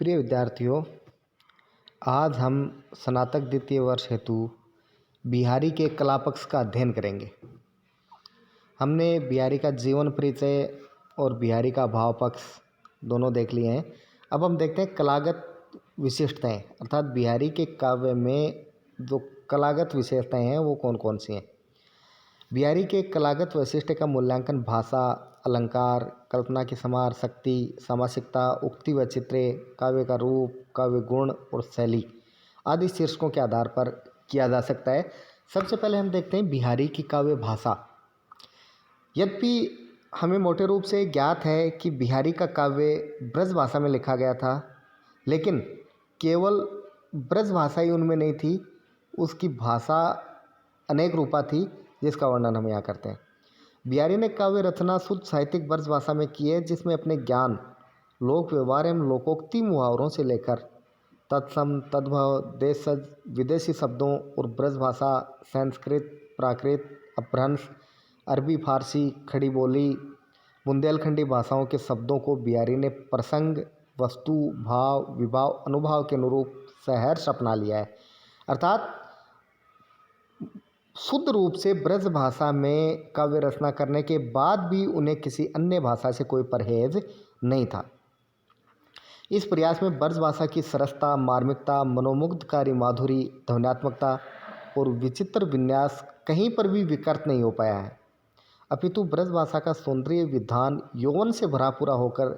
प्रिय विद्यार्थियों, आज हम स्नातक द्वितीय वर्ष हेतु बिहारी के कला पक्ष का अध्ययन करेंगे। हमने बिहारी का जीवन परिचय और बिहारी का भाव पक्ष दोनों देख लिए हैं। अब हम देखते हैं कलागत विशिष्टताएं, अर्थात बिहारी के काव्य में जो कलागत विशेषताएं हैं वो कौन कौन सी हैं। बिहारी के कलागत वैशिष्ट्य का मूल्यांकन भाषा, अलंकार, कल्पना की समार शक्ति, सामासिकता, उक्ति व चित्रे, काव्य का रूप, काव्य गुण और शैली आदि शीर्षकों के आधार पर किया जा सकता है। सबसे पहले हम देखते हैं बिहारी की काव्य भाषा। यद्यपि हमें मोटे रूप से ज्ञात है कि बिहारी का काव्य ब्रज भाषा में लिखा गया था, लेकिन केवल ब्रज भाषा ही उनमें नहीं थी, उसकी भाषा अनेक रूपा थी, जिसका वर्णन हम यहाँ करते हैं। बिहारी ने काव्य रचना शुद्ध साहित्यिक ब्रज भाषा में की है, जिसमें अपने ज्ञान, लोक व्यवहार एवं लोकोक्ति मुहावरों से लेकर तत्सम, तद्भव, देशज, विदेशी शब्दों और ब्रज भाषा, संस्कृत, प्राकृत, अपभ्रंश, अरबी, फारसी, खड़ी बोली, बुंदेलखंडी भाषाओं के शब्दों को बिहारी ने प्रसंग, वस्तु, भाव, विभाव, अनुभाव के अनुरूप सहर्ष अपना लिया है। अर्थात शुद्ध रूप से ब्रज भाषा में काव्य रचना करने के बाद भी उन्हें किसी अन्य भाषा से कोई परहेज नहीं था। इस प्रयास में ब्रज भाषा की सरसता, मार्मिकता, मनोमुग्धकारी माधुरी, ध्वन्यात्मकता और विचित्र विन्यास कहीं पर भी विकृत नहीं हो पाया है, अपितु ब्रज भाषा का सौंदर्य विधान यौवन से भरा पूरा होकर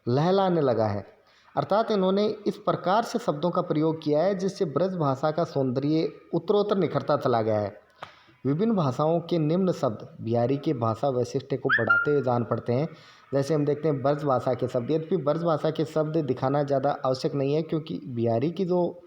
लहलाने लगा है। अर्थात इन्होंने इस प्रकार से शब्दों का प्रयोग किया है जिससे ब्रज भाषा का सौंदर्य उत्तरोत्तर निखरता चला गया है। विभिन्न भाषाओं के निम्न शब्द बिहारी के भाषा वैशिष्ट्य को बढ़ाते हुए जान पड़ते हैं। जैसे हम देखते हैं ब्रज भाषा के शब्द, यद्यपि ब्रज भाषा के शब्द दिखाना ज़्यादा आवश्यक नहीं है, क्योंकि बिहारी की जो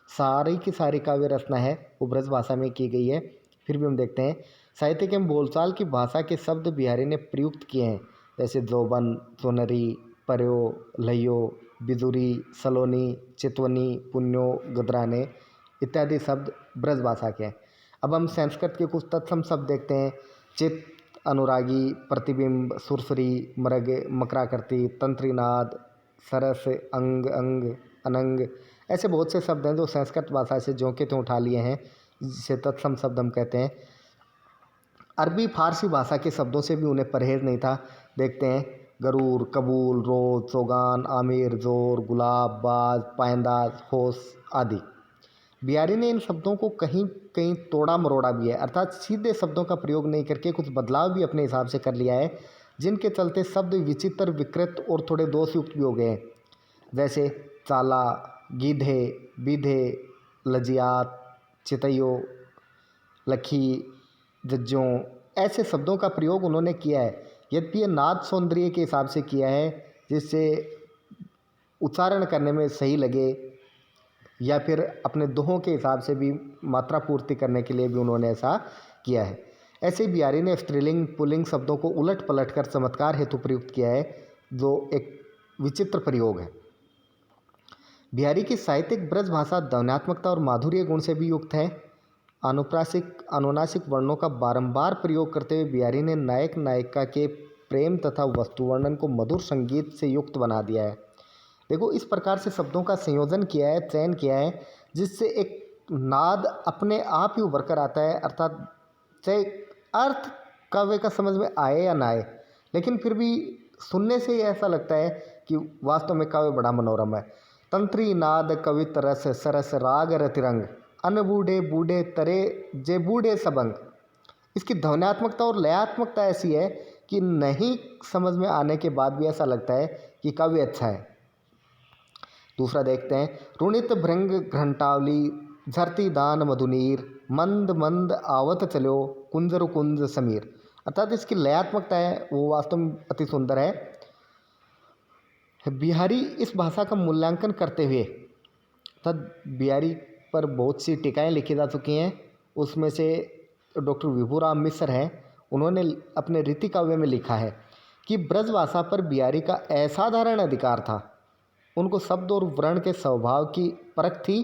सारी की सारी काव्य रचना है वो ब्रज भाषा में की गई है। फिर भी हम देखते हैं साहित्यिक एवं बोलचाल की भाषा के शब्द बिहारी ने प्रयुक्त किए हैं, जैसे जोबन, सोनरी, पर्यो, लह्यो, बिजुरी, सलोनी, चितवनी, पुण्यो, गदराने इत्यादि शब्द ब्रज भाषा के हैं। अब हम संस्कृत के कुछ तत्सम शब्द देखते हैं। चित, अनुरागी, प्रतिबिंब, सुरसरी, मृग, मकराकृति, तंत्रीनाद, सरस, अंग, अंग, अनंग, ऐसे बहुत से शब्द हैं जो संस्कृत भाषा से ज्यों के त्यों उठा लिए हैं, जिसे तत्सम शब्द हम कहते हैं। अरबी फारसी भाषा के शब्दों से भी उन्हें परहेज नहीं था। देखते हैं गरूर, कबूल, रोज, चौगान, आमिर, जोर, गुलाब, बाज, पायंदाज, होश आदि। बिहारी ने इन शब्दों को कहीं कहीं तोड़ा मरोड़ा भी है, अर्थात सीधे शब्दों का प्रयोग नहीं करके कुछ बदलाव भी अपने हिसाब से कर लिया है, जिनके चलते शब्द विचित्र, विकृत और थोड़े दोषयुक्त भी हो गए हैं। जैसे चाला, गीधे, बीधे, लजियात, चितैयो, लखी, जज्जों, ऐसे शब्दों का प्रयोग उन्होंने किया है। यद्यपि ये नाद सौंदर्य के हिसाब से किया है, जिससे उच्चारण करने में सही लगे, या फिर अपने दोहों के हिसाब से भी मात्रा पूर्ति करने के लिए भी उन्होंने ऐसा किया है। ऐसे बिहारी ने स्त्रीलिंग, पुल्लिंग शब्दों को उलट पलट कर चमत्कार हेतु प्रयुक्त किया है, जो एक विचित्र प्रयोग है। बिहारी की साहित्यिक ब्रज भाषा ध्वन्यात्मकता और माधुर्य गुण से भी युक्त है। अनुप्रासिक, अनुनासिक वर्णों का बारंबार प्रयोग करते हुए बिहारी ने नायक नायिका के प्रेम तथा वस्तु वर्णन को मधुर संगीत से युक्त बना दिया है। देखो, इस प्रकार से शब्दों का संयोजन किया है, चयन किया है, जिससे एक नाद अपने आप ही उभर कर आता है। अर्थात चाहे अर्थ काव्य का समझ में आए या ना आए, लेकिन फिर भी सुनने से ही ऐसा लगता है कि वास्तव में काव्य बड़ा मनोरम है। तंत्री नाद कवित रस सरस राग रतिरंग, अन बूढ़े बूढ़े तरे जे बूढ़े सबंग। इसकी ध्वन्यात्मकता और लयात्मकता ऐसी है कि नहीं समझ में आने के बाद भी ऐसा लगता है कि काव्य अच्छा है। दूसरा देखते हैं रुणित भृंग घंटावली, झरती दान मधुनीर, मंद मंद आवत चलो कुंजर कुंज समीर। अर्थात इसकी लयात्मकता है वो वास्तव में अति सुंदर है। बिहारी इस भाषा का मूल्यांकन करते हुए, अर्थात बिहारी पर बहुत सी टीकाएँ लिखी जा चुकी हैं। उसमें से डॉक्टर विभूराम मिश्र हैं, उन्होंने अपने रीति काव्य में लिखा है कि ब्रज भाषा पर बिहारी का असाधारण अधिकार था। उनको शब्द और वर्ण के स्वभाव की परख थी।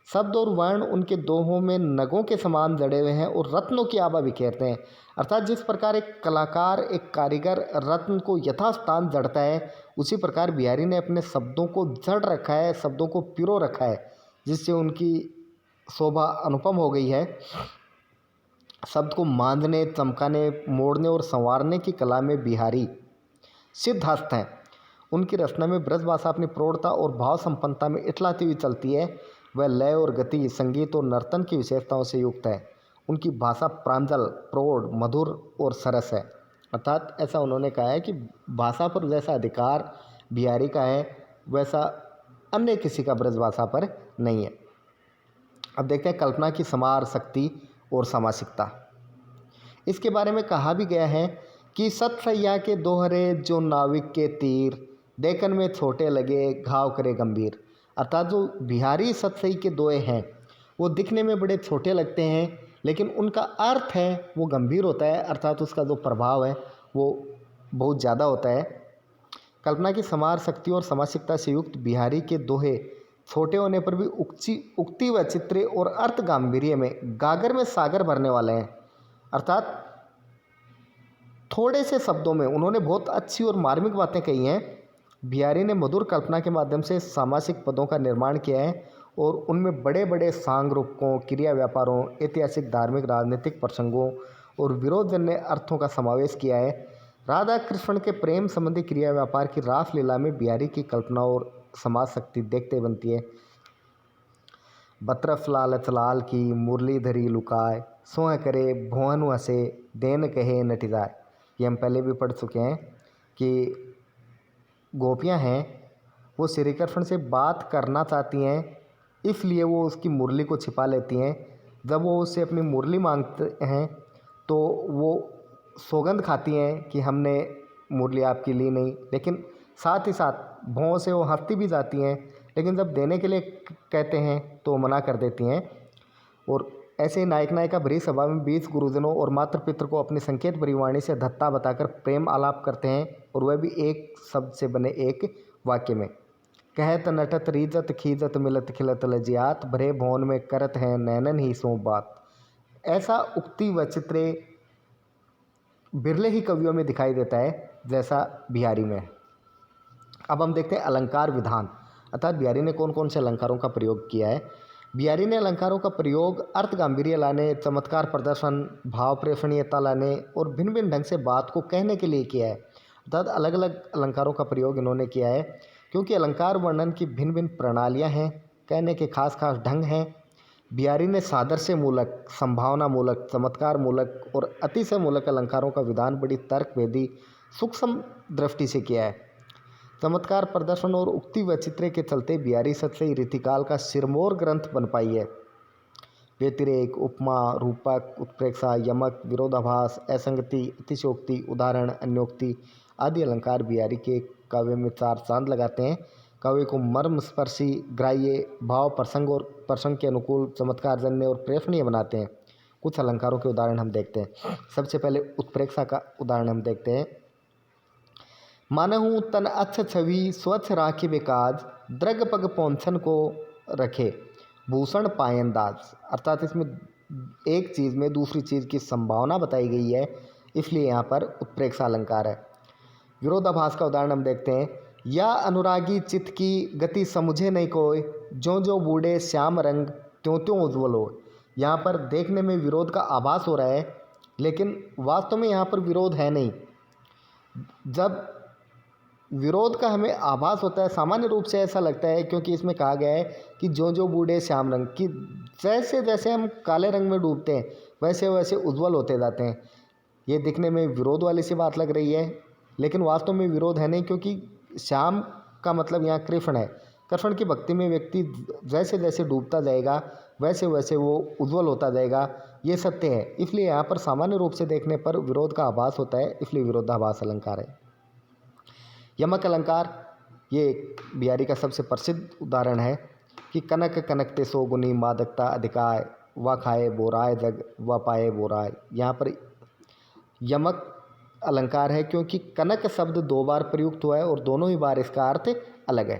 शब्द और वर्ण उनके दोहों में नगों के समान जड़े हुए हैं और रत्नों की आभा बिखेरते हैं। अर्थात जिस प्रकार एक कलाकार, एक कारीगर रत्न को यथास्थान जड़ता है, उसी प्रकार बिहारी ने अपने शब्दों को जड़ रखा है, शब्दों को पिरो रखा है, जिससे उनकी शोभा अनुपम हो गई है। शब्द को मांझने, चमकाने, मोड़ने और संवारने की कला में बिहारी सिद्धहस्त हैं। उनकी रचना में ब्रजभाषा अपनी प्रौढ़ता और भाव संपन्नता में इठलाती हुई चलती है। वह लय और गति, संगीत और नर्तन की विशेषताओं से युक्त है। उनकी भाषा प्रांजल, प्रौढ़, मधुर और सरस है। अर्थात ऐसा उन्होंने कहा है कि भाषा पर जैसा अधिकार बिहारी का है, वैसा अन्य किसी का ब्रजभाषा पर नहीं है। अब देखते हैं कल्पना की समार शक्ति और सामासिकता। इसके बारे में कहा भी गया है कि सतसैया के दोहरे जो नाविक के तीर, देखन में छोटे लगे घाव करे गंभीर। अर्थात जो बिहारी सतसई के दोहे हैं वो दिखने में बड़े छोटे लगते हैं, लेकिन उनका अर्थ है वो गंभीर होता है। अर्थात उसका जो प्रभाव है वो बहुत ज़्यादा होता है। कल्पना की समार शक्ति और समासिकता से युक्त बिहारी के दोहे छोटे होने पर भी उक्ति व चित्रे और अर्थ गांभीर्य में गागर में सागर भरने वाले हैं। अर्थात थोड़े से शब्दों में उन्होंने बहुत अच्छी और मार्मिक बातें कही हैं। बिहारी ने मधुर कल्पना के माध्यम से सामासिक पदों का निर्माण किया है और उनमें बड़े बड़े सांग रूपकों, क्रिया व्यापारों, ऐतिहासिक, धार्मिक, राजनीतिक प्रसंगों और विरोधजन्य अर्थों का समावेश किया है। राधा कृष्ण के प्रेम संबंधी क्रिया व्यापार की रास लीला में बिहारी की कल्पना और समाज शक्ति देखते बनती है। बतरफ लालच लाल की मुरलीधरी लुकाए, सोह करे भुवन हसे देन कहे नट जाए। ये हम पहले भी पढ़ चुके हैं कि गोपियां हैं वो श्री कृष्ण से बात करना चाहती हैं, इसलिए वो उसकी मुरली को छिपा लेती हैं। जब वो उससे अपनी मुरली मांगते हैं तो वो सौगंध खाती हैं कि हमने मुरली आपकी ली नहीं, लेकिन साथ ही साथ भौं से वो हंसती भी जाती हैं, लेकिन जब देने के लिए कहते हैं तो मना कर देती हैं। और ऐसे ही नायक नायिका भरी सभा में 20 गुरुजनों और मात्र पित्र को अपनी संकेत भरी वाणी से धत्ता बताकर प्रेम आलाप करते हैं, और वह भी एक शब्द से बने एक वाक्य में। कहत नटत रीजत खीजत मिलत खिलत लजियात, भरे भवन में करत है नैनन ही सो बात। ऐसा उक्ति व चित्रे बिरले ही कवियों में दिखाई देता है जैसा बिहारी में है। अब हम देखते हैं अलंकार विधान, अर्थात बिहारी ने कौन कौन से अलंकारों का प्रयोग किया है। बिहारी ने अलंकारों का प्रयोग अर्थ गांभीर्य लाने, चमत्कार प्रदर्शन, भाव प्रेषणीयता लाने और भिन्न भिन्न ढंग से बात को कहने के लिए किया है। अर्थात अलग अलग अलंकारों का प्रयोग इन्होंने किया है, क्योंकि अलंकार वर्णन की भिन्न भिन्न प्रणालियाँ हैं, कहने के खास खास ढंग हैं। बिहारी ने सादृश्य मूलक, संभावना मूलक, चमत्कार मूलक और अतिशय मूलक अलंकारों का विधान बड़ी तर्कवेदी सूक्ष्म दृष्टि से किया है। चमत्कार प्रदर्शन और उक्ति व चित्रे के चलते बिहारी सतसई रीतिकाल का सिरमौर ग्रंथ बन पाई है। व्यतिरेक, उपमा, रूपक, उत्प्रेक्षा, यमक, विरोधाभास, असंगति, अतिशयोक्ति, उदाहरण, अन्योक्ति आदि अलंकार बिहारी के काव्य में चार चांद लगाते हैं। काव्य को मर्मस्पर्शी, ग्राह्य, भाव प्रसंग और प्रसंग के अनुकूल, चमत्कारजन्य और प्रेषणीय बनाते हैं। कुछ अलंकारों के उदाहरण हम देखते हैं। सबसे पहले उत्प्रेक्षा का उदाहरण हम देखते हैं। मानहु तन अच्छ छवि स्वच्छ राखी बेकाज, द्रग पग पौंछन को रखे भूषण पायंदाज। अर्थात इसमें एक चीज़ में दूसरी चीज़ की संभावना बताई गई है, इसलिए यहाँ पर उत्प्रेक्षा अलंकार है। विरोधाभास का उदाहरण हम देखते हैं। या अनुरागी चित्त की गति समझे नहीं कोई, ज्यों ज्यों बूढ़े श्याम रंग त्यों त्यों उज्ज्वल हो। यहाँ पर देखने में विरोध का आभास हो रहा है, लेकिन वास्तव में यहाँ पर विरोध है नहीं। जब विरोध का हमें आभास होता है, सामान्य रूप से ऐसा लगता है, क्योंकि इसमें कहा गया है कि जो जो बूढ़े श्याम रंग की, जैसे जैसे हम काले रंग में डूबते हैं वैसे वैसे उज्ज्वल होते जाते हैं। ये दिखने में विरोध वाली सी बात लग रही है, लेकिन वास्तव में विरोध है नहीं, क्योंकि श्याम का मतलब यहाँ कृष्ण है। कृष्ण की भक्ति में व्यक्ति जैसे जैसे डूबता जाएगा वैसे वैसे वो उज्ज्वल होता जाएगा, ये सत्य है। इसलिए यहाँ पर सामान्य रूप से देखने पर विरोध का आभास होता है, इसलिए विरोधाभास अलंकार है। यमक अलंकार ये बिहारी का सबसे प्रसिद्ध उदाहरण है कि कनक कनकते सो गुनी मादकता अधिकाय, व खाए बोराय जग व पाए बोराय। यहाँ पर यमक अलंकार है क्योंकि कनक शब्द दो बार प्रयुक्त हुआ है और दोनों ही बार इसका अर्थ अलग है।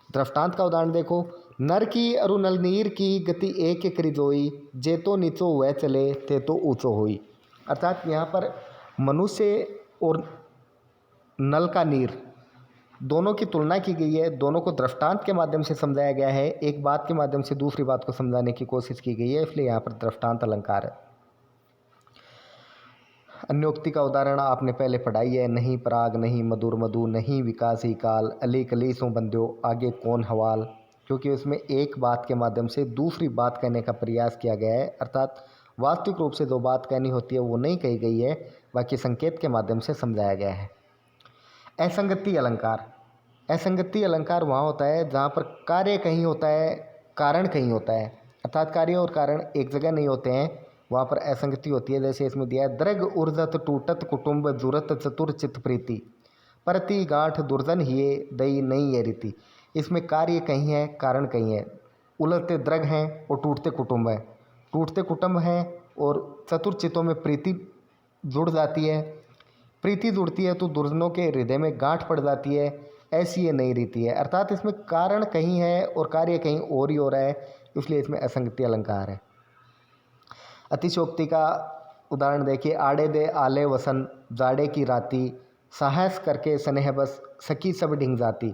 दृष्टांत का उदाहरण देखो। नर की अरु नल नीर की गति एक एक रिजोई, जे तो नीचो वह चले ते तो ऊंचो होई। अर्थात यहाँ पर मनुष्य और नल का नीर दोनों की तुलना की गई है, दोनों को दृष्टांत के माध्यम से समझाया गया है, एक बात के माध्यम से दूसरी बात को समझाने की कोशिश की गई है, इसलिए यहाँ पर दृष्टांत अलंकार है। अन्योक्ति का उदाहरण आपने पहले पढ़ाई है, नहीं पराग नहीं मधुर मधु नहीं विकास ही काल, अली कली सो बंध्यो आगे कौन हवाल। क्योंकि उसमें एक बात के माध्यम से दूसरी बात कहने का प्रयास किया गया है, अर्थात वास्तविक रूप से जो बात कहनी होती है वो नहीं कही गई है, बाकी संकेत के माध्यम से समझाया गया है। असंगति अलंकार। असंगति अलंकार वहाँ होता है जहाँ पर कार्य कहीं होता है, कारण कहीं होता है, अर्थात कार्य और कारण एक जगह नहीं होते हैं, वहाँ पर असंगति होती है। जैसे इसमें दिया है, द्रग उर्जत टूटत कुटुंब जुरत चतुर चित प्रीति, परति गांठ दुर्जन हिये दई नहीं ये रीति। इसमें कार्य कहीं है, कारण कहीं है। उलटते द्रग हैं और टूटते कुटुंब है, टूटते कुटुंब हैं और चतुर चित्तों में प्रीति जुड़ जाती है, प्रीति जुड़ती है तो दुर्जनों के हृदय में गांठ पड़ जाती है, ऐसी ये नई रीति है। अर्थात इसमें कारण कहीं है और कार्य कहीं और ही हो रहा है, इसलिए इसमें असंगति अलंकार है। अतिशोक्ति का उदाहरण देखिए, आड़े दे आले वसन जाड़े की राती, साहस करके स्नेह बस सखी सब ढिंग जाती।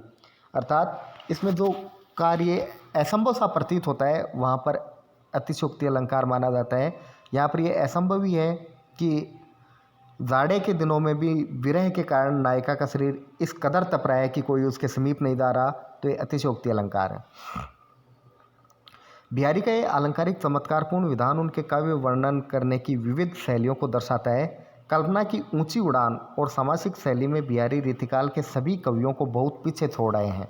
अर्थात इसमें जो कार्य असंभव सा प्रतीत होता है वहाँ पर अतिशोक्ति अलंकार माना जाता है। यहाँ पर यह असंभव ही है कि जाड़े के दिनों में भी विरह के कारण नायिका का शरीर इस कदर तप रहा है कि कोई उसके समीप नहीं जा रहा, तो ये अतिशयोक्ति अलंकार है। बिहारी का ये अलंकारिक चमत्कारपूर्ण विधान उनके काव्य वर्णन करने की विविध शैलियों को दर्शाता है। कल्पना की ऊंची उड़ान और सामासिक शैली में बिहारी रीतिकाल के सभी कवियों को बहुत पीछे छोड़ आए हैं।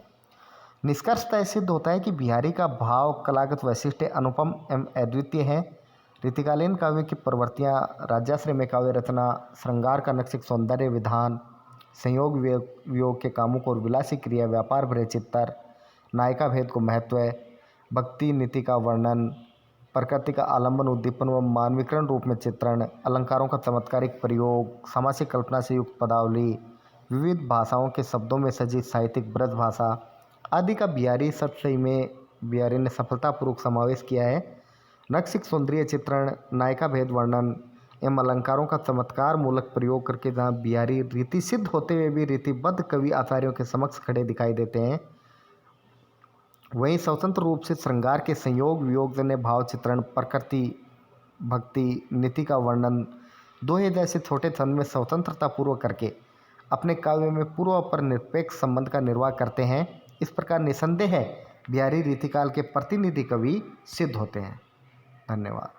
निष्कर्षतः सिद्ध होता है कि बिहारी का भाव कलागत वैशिष्ट्य अनुपम एवं अद्वितीय है। रीतिकालीन काव्य की प्रवृत्तियाँ राज्याश्रय में काव्य रचना, श्रृंगार का नक्सिक सौंदर्य विधान, संयोग वियोग के कामुक और विलासी क्रिया, व्यापार भरे चित्तर, नायिका भेद को महत्व, भक्ति नीति का वर्णन, प्रकृति का आलंबन उद्दीपन व मानवीकरण रूप में चित्रण, अलंकारों का चमत्कारिक प्रयोग, सामासिक कल्पना से युक्त पदावली, विविध भाषाओं के शब्दों में सजी साहित्यिक ब्रज भाषा आदि का बिहारी ने सफलतापूर्वक समावेश किया है। नक्सिक सौंदर्य चित्रण, नायिका भेद वर्णन एवं अलंकारों का चमत्कार मूलक प्रयोग करके जहाँ बिहारी रीति सिद्ध होते हुए भी रीतिबद्ध कवि आचार्यों के समक्ष खड़े दिखाई देते हैं, वहीं स्वतंत्र रूप से श्रृंगार के संयोग वियोगजन्य भाव चित्रण, प्रकृति भक्ति नीति का वर्णन दोहे जैसे छोटे छंद में स्वतंत्रता पूर्वक करके अपने काव्य में पूर्व पर निरपेक्ष संबंध का निर्वाह करते हैं। इस प्रकार निसंदेह बिहारी रीतिकाल के प्रतिनिधि कवि सिद्ध होते हैं। धन्यवाद।